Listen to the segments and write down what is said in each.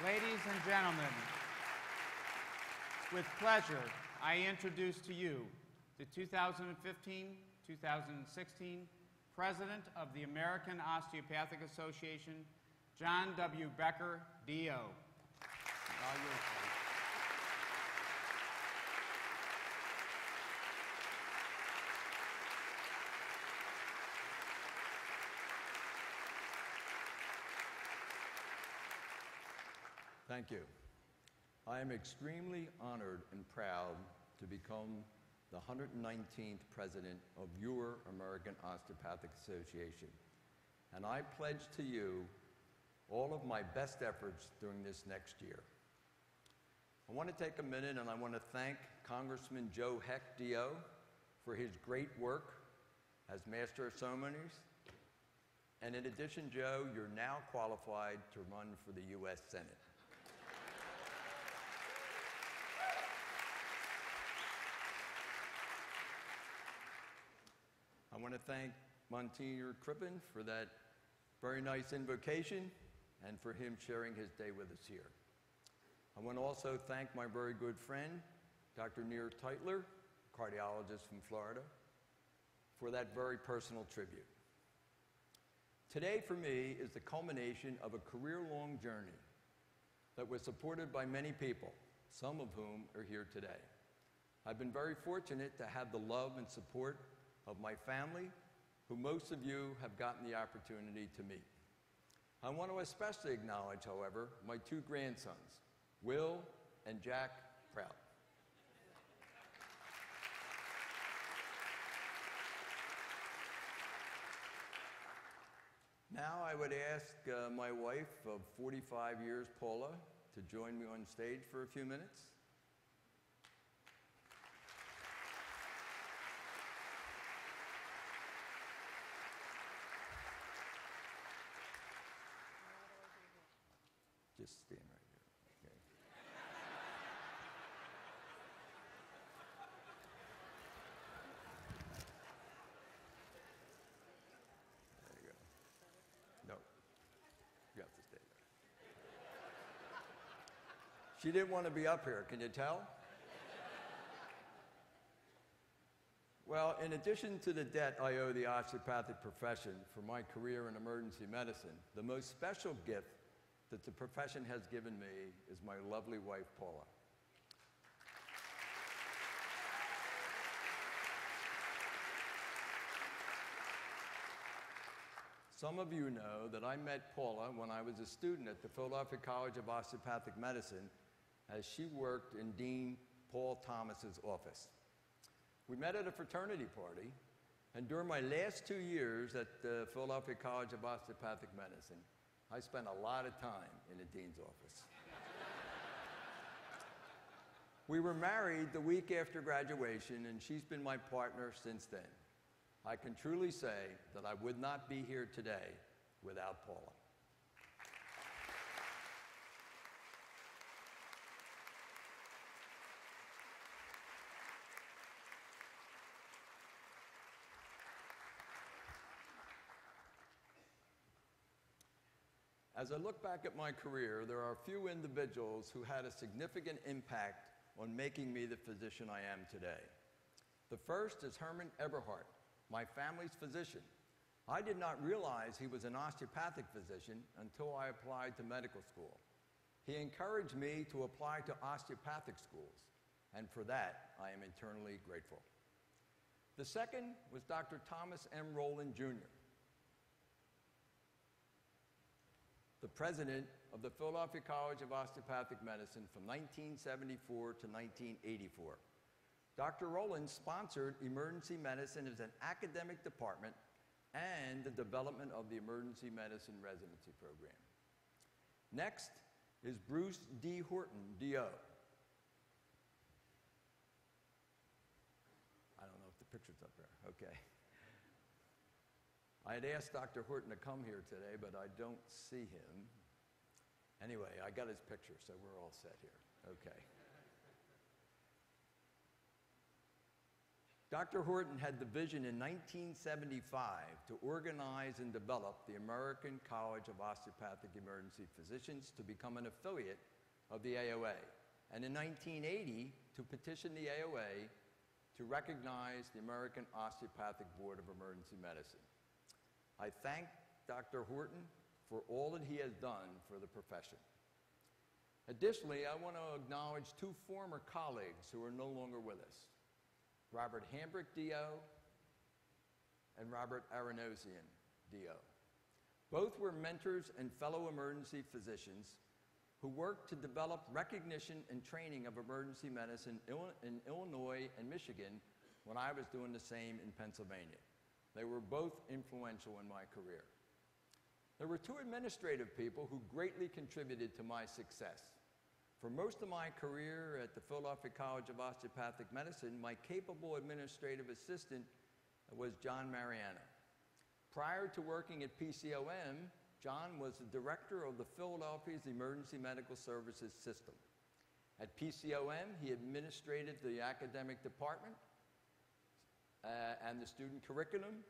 Ladies and gentlemen, with pleasure, I introduce to you the 2015-2016 President of the American Osteopathic Association, John W. Becher, D.O. All yours, please. Thank you. I am extremely honored and proud to become the 119th President of your American Osteopathic Association, and I pledge to you all of my best efforts during this next year. I want to take a minute and I want to thank Congressman Joe Heck, D.O., for his great work as Master of Ceremonies. And in addition, Joe, you're now qualified to run for the U.S. Senate. I want to thank Monsignor Crippen for that very nice invocation and for him sharing his day with us here. I want to also thank my very good friend, Dr. Neer Teitler, cardiologist from Florida, for that very personal tribute. Today for me is the culmination of a career-long journey that was supported by many people, some of whom are here today. I've been very fortunate to have the love and support of my family, who most of you have gotten the opportunity to meet. I want to especially acknowledge, however, my two grandsons, Will and Jack Prout. Now I would ask my wife of 45 years, Paula, to join me on stage for a few minutes. Just stand right here, okay? There you go. No, you have to stay there. She didn't want to be up here, can you tell? Well, in addition to the debt I owe the osteopathic profession for my career in emergency medicine, the most special gift that the profession has given me is my lovely wife, Paula. Some of you know that I met Paula when I was a student at the Philadelphia College of Osteopathic Medicine as she worked in Dean Paul Thomas's office. We met at a fraternity party, and during my last 2 years at the Philadelphia College of Osteopathic Medicine, I spent a lot of time in the dean's office. We were married the week after graduation, and she's been my partner since then. I can truly say that I would not be here today without Paula. As I look back at my career, there are a few individuals who had a significant impact on making me the physician I am today. The first is Herman Eberhardt, my family's physician. I did not realize he was an osteopathic physician until I applied to medical school. He encouraged me to apply to osteopathic schools, and for that, I am eternally grateful. The second was Dr. Thomas M. Rowland, Jr., the president of the Philadelphia College of Osteopathic Medicine from 1974 to 1984. Dr. Rowland sponsored emergency medicine as an academic department and the development of the emergency medicine residency program. Next is Bruce D. Horton, D.O. I don't know if the picture's up there. Okay. I had asked Dr. Horton to come here today, but I don't see him. Anyway, I got his picture, so we're all set here. Okay. Dr. Horton had the vision in 1975 to organize and develop the American College of Osteopathic Emergency Physicians to become an affiliate of the AOA, and in 1980 to petition the AOA to recognize the American Osteopathic Board of Emergency Medicine. I thank Dr. Horton for all that he has done for the profession. Additionally, I want to acknowledge two former colleagues who are no longer with us, Robert Hambrick, DO, and Robert Aronosian, DO. Both were mentors and fellow emergency physicians who worked to develop recognition and training of emergency medicine in Illinois and Michigan when I was doing the same in Pennsylvania. They were both influential in my career. There were two administrative people who greatly contributed to my success. For most of my career at the Philadelphia College of Osteopathic Medicine, my capable administrative assistant was John Mariano. Prior to working at PCOM, John was the director of the Philadelphia's Emergency Medical Services System. At PCOM, he administrated the academic department and the student curriculum,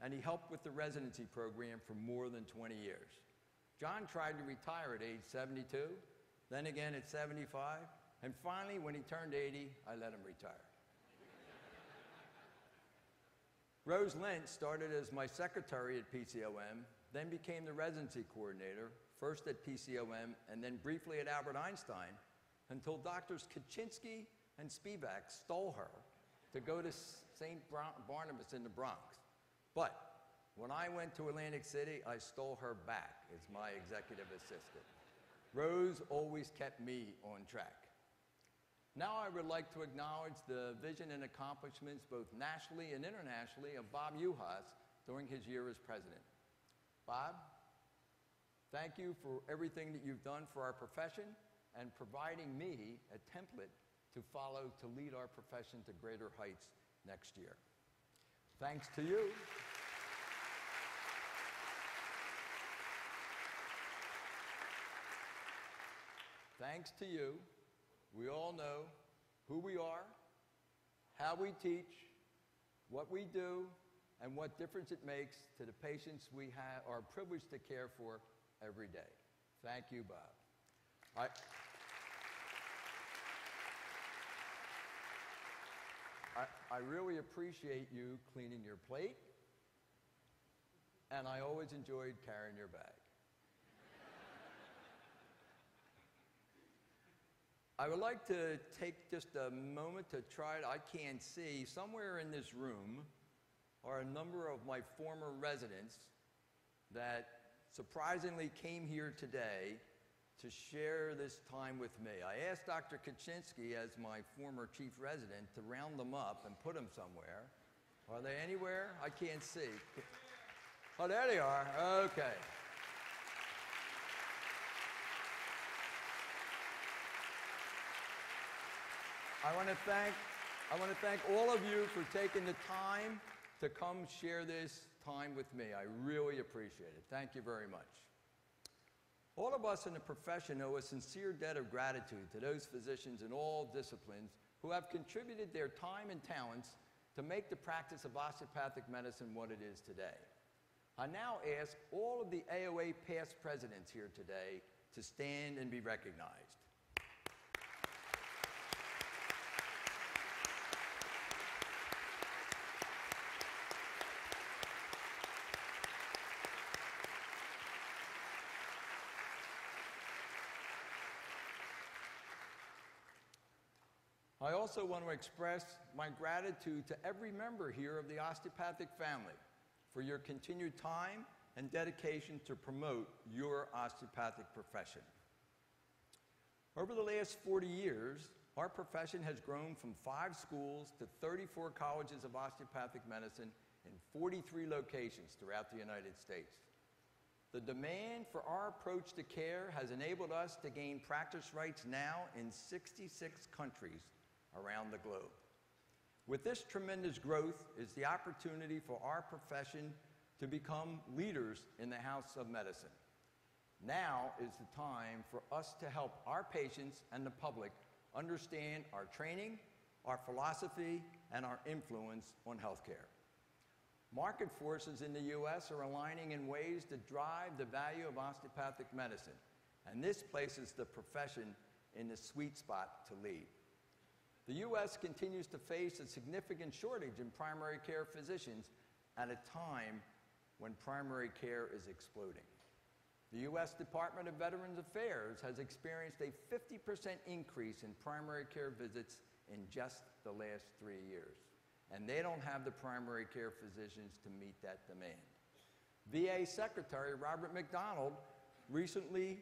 and he helped with the residency program for more than 20 years. John tried to retire at age 72, then again at 75, and finally, when he turned 80, I let him retire. Rose Lentz started as my secretary at PCOM, then became the residency coordinator, first at PCOM and then briefly at Albert Einstein, until Doctors Kaczynski and Spivak stole her to go to St. Barnabas in the Bronx. But when I went to Atlantic City, I stole her back as my executive assistant. Rose always kept me on track. Now I would like to acknowledge the vision and accomplishments both nationally and internationally of Bob Uhas during his year as president. Bob, thank you for everything that you've done for our profession and providing me a template to follow to lead our profession to greater heights next year. Thanks to you. Thanks to you, we all know who we are, how we teach, what we do, and what difference it makes to the patients we are privileged to care for every day. Thank you, Bob. I really appreciate you cleaning your plate, and I always enjoyed carrying your bag. I would like to take just a moment to try, I can't see, somewhere in this room are a number of my former residents that surprisingly came here today to share this time with me. I asked Dr. Kaczynski, as my former chief resident, to round them up and put them somewhere. Are they anywhere? I can't see. Oh, there they are. Okay. I want to thank all of you for taking the time to come share this time with me. I really appreciate it. Thank you very much. All of us in the profession owe a sincere debt of gratitude to those physicians in all disciplines who have contributed their time and talents to make the practice of osteopathic medicine what it is today. I now ask all of the AOA past presidents here today to stand and be recognized. I also want to express my gratitude to every member here of the osteopathic family for your continued time and dedication to promote your osteopathic profession. Over the last 40 years, our profession has grown from 5 schools to 34 colleges of osteopathic medicine in 43 locations throughout the United States. The demand for our approach to care has enabled us to gain practice rights now in 66 countries around the globe. With this tremendous growth is the opportunity for our profession to become leaders in the house of medicine. Now is the time for us to help our patients and the public understand our training, our philosophy, and our influence on healthcare. Market forces in the U.S. are aligning in ways that drive the value of osteopathic medicine, and this places the profession in the sweet spot to lead. The U.S. continues to face a significant shortage in primary care physicians at a time when primary care is exploding. The U.S. Department of Veterans Affairs has experienced a 50% increase in primary care visits in just the last 3 years, and they don't have the primary care physicians to meet that demand. VA Secretary Robert McDonald recently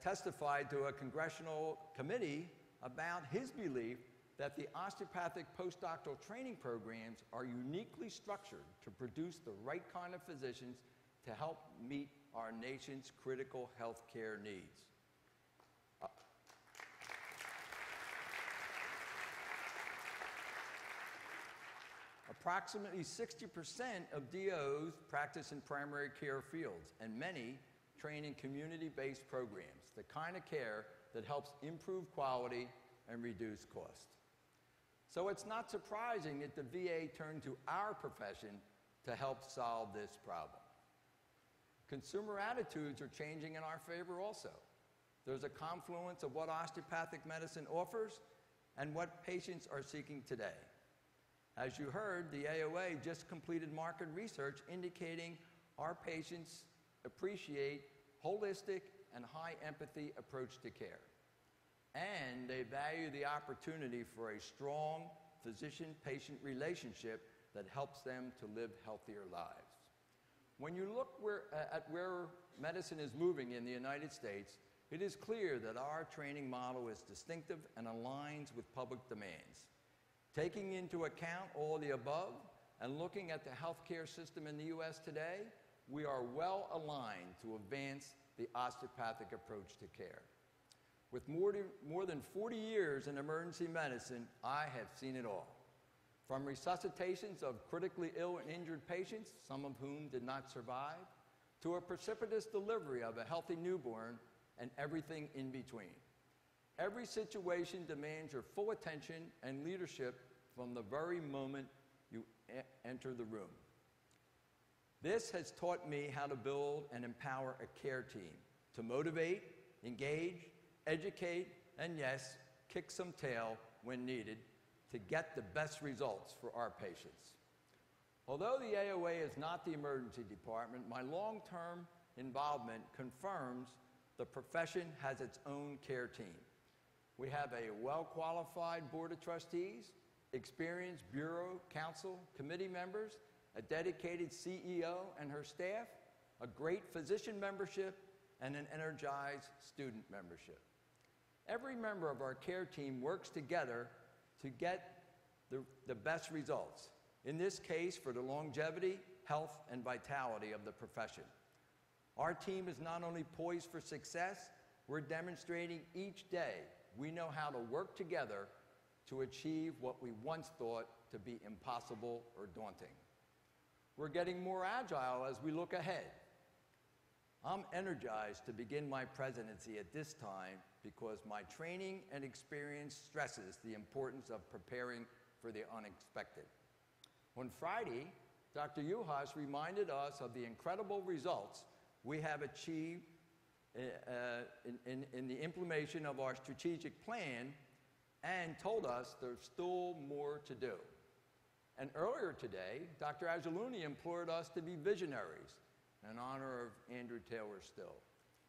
testified to a congressional committee about his belief that the osteopathic postdoctoral training programs are uniquely structured to produce the right kind of physicians to help meet our nation's critical health care needs. Approximately 60% of DOs practice in primary care fields, and many train in community-based programs, the kind of care that helps improve quality and reduce cost. So it's not surprising that the VA turned to our profession to help solve this problem. Consumer attitudes are changing in our favor also. There's a confluence of what osteopathic medicine offers and what patients are seeking today. As you heard, the AOA just completed market research indicating our patients appreciate holistic and high empathy approach to care. And they value the opportunity for a strong physician-patient relationship that helps them to live healthier lives. When you look at where medicine is moving in the United States, it is clear that our training model is distinctive and aligns with public demands. Taking into account all the above and looking at the healthcare system in the U.S. today, we are well aligned to advance the osteopathic approach to care. With more than 40 years in emergency medicine, I have seen it all. From resuscitations of critically ill and injured patients, some of whom did not survive, to a precipitous delivery of a healthy newborn, and everything in between. Every situation demands your full attention and leadership from the very moment you enter the room. This has taught me how to build and empower a care team to motivate, engage, educate, and yes, kick some tail when needed to get the best results for our patients. Although the AOA is not the emergency department, my long-term involvement confirms the profession has its own care team. We have a well-qualified board of trustees, experienced bureau, council, committee members, a dedicated CEO and her staff, a great physician membership, and an energized student membership. Every member of our care team works together to get the best results, in this case for the longevity, health, and vitality of the profession. Our team is not only poised for success, we're demonstrating each day we know how to work together to achieve what we once thought to be impossible or daunting. We're getting more agile as we look ahead. I'm energized to begin my presidency at this time because my training and experience stresses the importance of preparing for the unexpected. On Friday, Dr. Juhas reminded us of the incredible results we have achieved in the implementation of our strategic plan and told us there's still more to do. And earlier today, Dr. Angeloni implored us to be visionaries in honor of Andrew Taylor Still.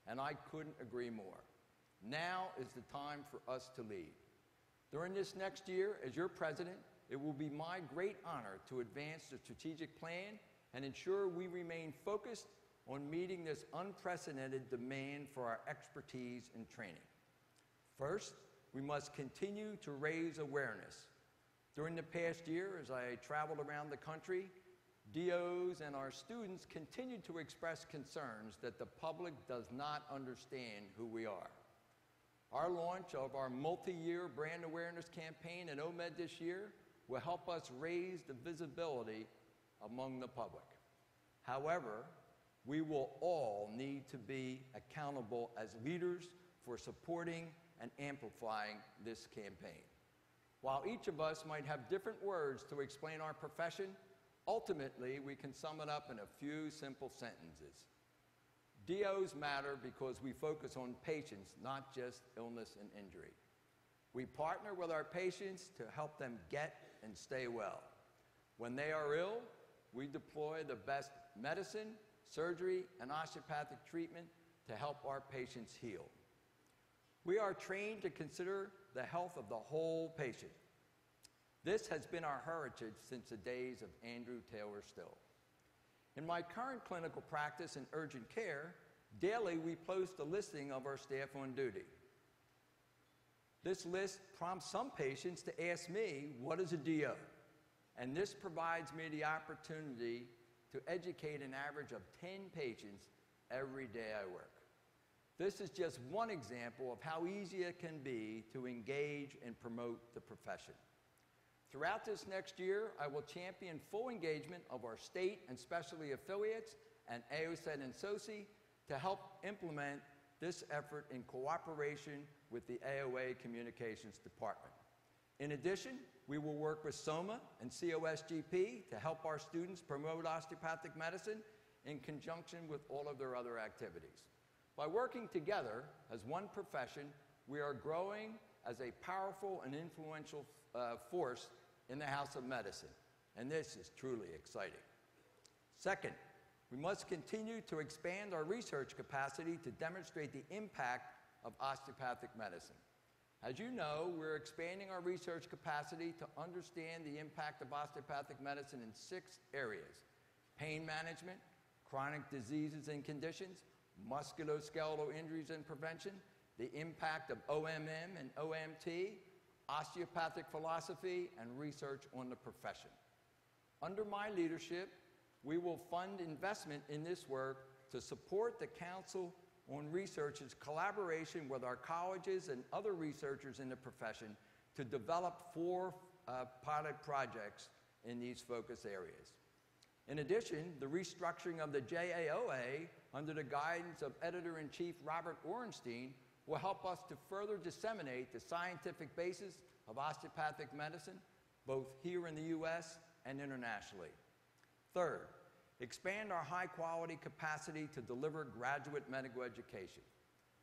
And I couldn't agree more. Now is the time for us to lead. During this next year, as your president, it will be my great honor to advance the strategic plan and ensure we remain focused on meeting this unprecedented demand for our expertise and training. First, we must continue to raise awareness. During the past year, as I traveled around the country, DOs and our students continued to express concerns that the public does not understand who we are. Our launch of our multi-year brand awareness campaign at OMED this year will help us raise the visibility among the public. However, we will all need to be accountable as leaders for supporting and amplifying this campaign. While each of us might have different words to explain our profession, ultimately we can sum it up in a few simple sentences. DOs matter because we focus on patients, not just illness and injury. We partner with our patients to help them get and stay well. When they are ill, we deploy the best medicine, surgery, and osteopathic treatment to help our patients heal. We are trained to consider the health of the whole patient. This has been our heritage since the days of Andrew Taylor Still. In my current clinical practice in urgent care, daily we post a listing of our staff on duty. This list prompts some patients to ask me, what is a DO? And this provides me the opportunity to educate an average of 10 patients every day I work. This is just one example of how easy it can be to engage and promote the profession. Throughout this next year, I will champion full engagement of our state and specialty affiliates and AOSET and SOCI to help implement this effort in cooperation with the AOA Communications Department. In addition, we will work with SOMA and COSGP to help our students promote osteopathic medicine in conjunction with all of their other activities. By working together as one profession, we are growing as a powerful and influential force in the House of Medicine, and this is truly exciting. Second, we must continue to expand our research capacity to demonstrate the impact of osteopathic medicine. As you know, we're expanding our research capacity to understand the impact of osteopathic medicine in 6 areas: pain management, chronic diseases and conditions, musculoskeletal injuries and prevention, the impact of OMM and OMT, osteopathic philosophy, and research on the profession. Under my leadership, we will fund investment in this work to support the Council on Research's collaboration with our colleges and other researchers in the profession to develop 4 pilot projects in these focus areas. In addition, the restructuring of the JAOA under the guidance of Editor-in-Chief Robert Orenstein will help us to further disseminate the scientific basis of osteopathic medicine, both here in the U.S. and internationally. Third, expand our high-quality capacity to deliver graduate medical education.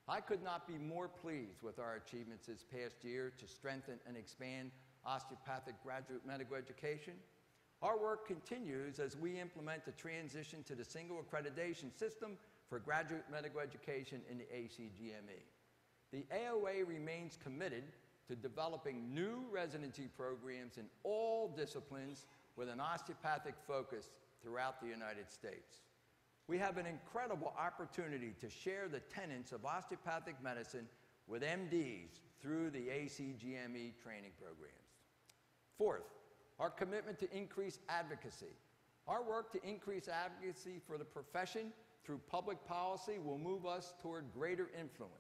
I could not be more pleased with our achievements this past year to strengthen and expand osteopathic graduate medical education. Our work continues as we implement the transition to the single accreditation system for graduate medical education in the ACGME. The AOA remains committed to developing new residency programs in all disciplines with an osteopathic focus throughout the United States. We have an incredible opportunity to share the tenets of osteopathic medicine with MDs through the ACGME training programs. Fourth, our commitment to increase advocacy. Our work to increase advocacy for the profession through public policy will move us toward greater influence.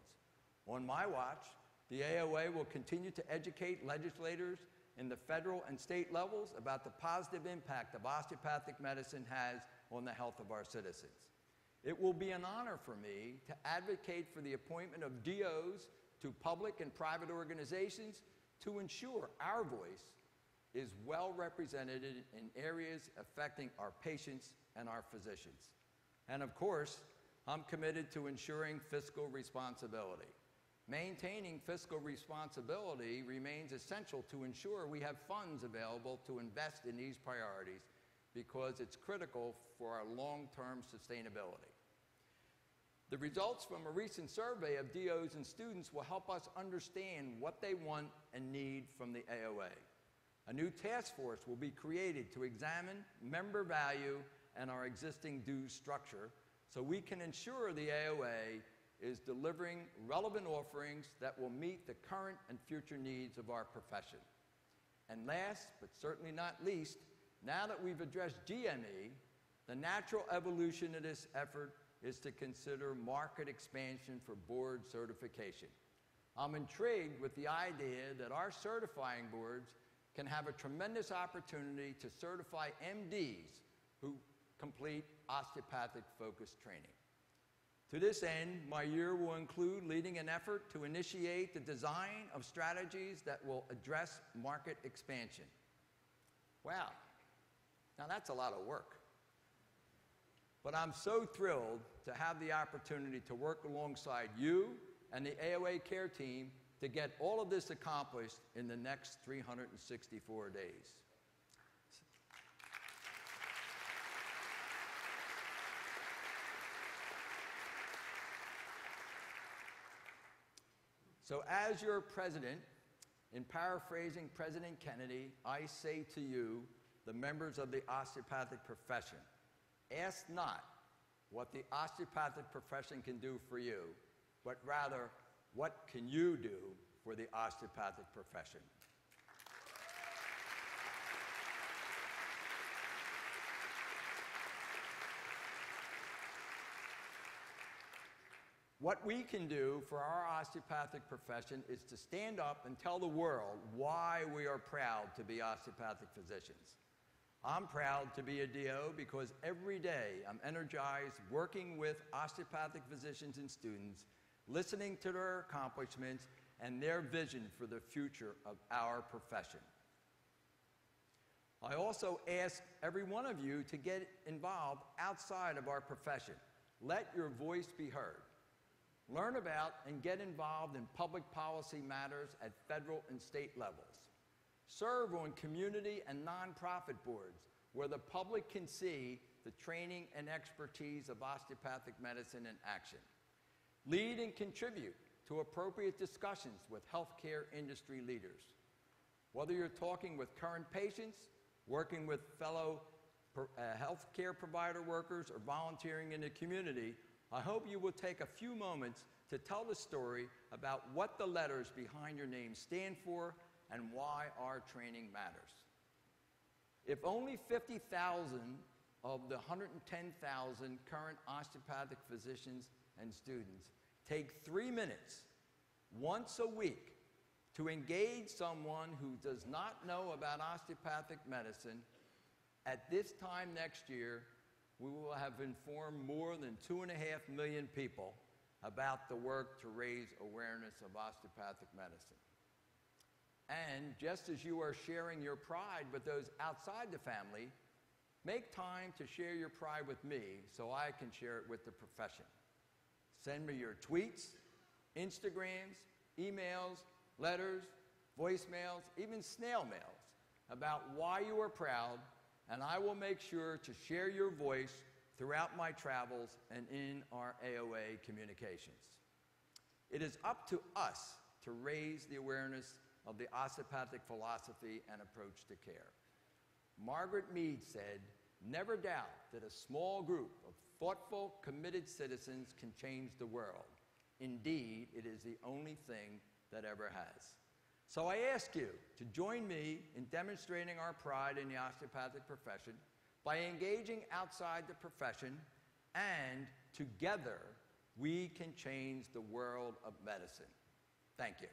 On my watch, the AOA will continue to educate legislators in the federal and state levels about the positive impact of osteopathic medicine has on the health of our citizens. It will be an honor for me to advocate for the appointment of DOs to public and private organizations to ensure our voice is well represented in areas affecting our patients and our physicians. And of course, I'm committed to ensuring fiscal responsibility. Maintaining fiscal responsibility remains essential to ensure we have funds available to invest in these priorities because it's critical for our long-term sustainability. The results from a recent survey of DOs and students will help us understand what they want and need from the AOA. A new task force will be created to examine member value and our existing dues structure so we can ensure the AOA is delivering relevant offerings that will meet the current and future needs of our profession. And last, but certainly not least, now that we've addressed GME, the natural evolution of this effort is to consider market expansion for board certification. I'm intrigued with the idea that our certifying boards can have a tremendous opportunity to certify MDs who complete osteopathic-focused training. To this end, my year will include leading an effort to initiate the design of strategies that will address market expansion. Wow, now that's a lot of work. But I'm so thrilled to have the opportunity to work alongside you and the AOA Care team to get all of this accomplished in the next 364 days. So as your president, in paraphrasing President Kennedy, I say to you, the members of the osteopathic profession, ask not what the osteopathic profession can do for you, but rather, what can you do for the osteopathic profession? What we can do for our osteopathic profession is to stand up and tell the world why we are proud to be osteopathic physicians. I'm proud to be a DO because every day I'm energized working with osteopathic physicians and students, listening to their accomplishments and their vision for the future of our profession. I also ask every one of you to get involved outside of our profession. Let your voice be heard. Learn about and get involved in public policy matters at federal and state levels. Serve on community and nonprofit boards where the public can see the training and expertise of osteopathic medicine in action. Lead and contribute to appropriate discussions with healthcare industry leaders. Whether you're talking with current patients, working with fellow healthcare provider workers, or volunteering in the community, I hope you will take a few moments to tell the story about what the letters behind your name stand for and why our training matters. If only 50,000 of the 110,000 current osteopathic physicians and students take 3 minutes once a week to engage someone who does not know about osteopathic medicine, at this time next year, we will have informed more than 2.5 million people about the work to raise awareness of osteopathic medicine. And just as you are sharing your pride with those outside the family, make time to share your pride with me so I can share it with the profession. Send me your tweets, Instagrams, emails, letters, voicemails, even snail mails about why you are proud, and I will make sure to share your voice throughout my travels and in our AOA communications. It is up to us to raise the awareness of the osteopathic philosophy and approach to care. Margaret Mead said, "Never doubt that a small group of thoughtful, committed citizens can change the world. Indeed, it is the only thing that ever has." So I ask you to join me in demonstrating our pride in the osteopathic profession by engaging outside the profession, and together we can change the world of medicine. Thank you.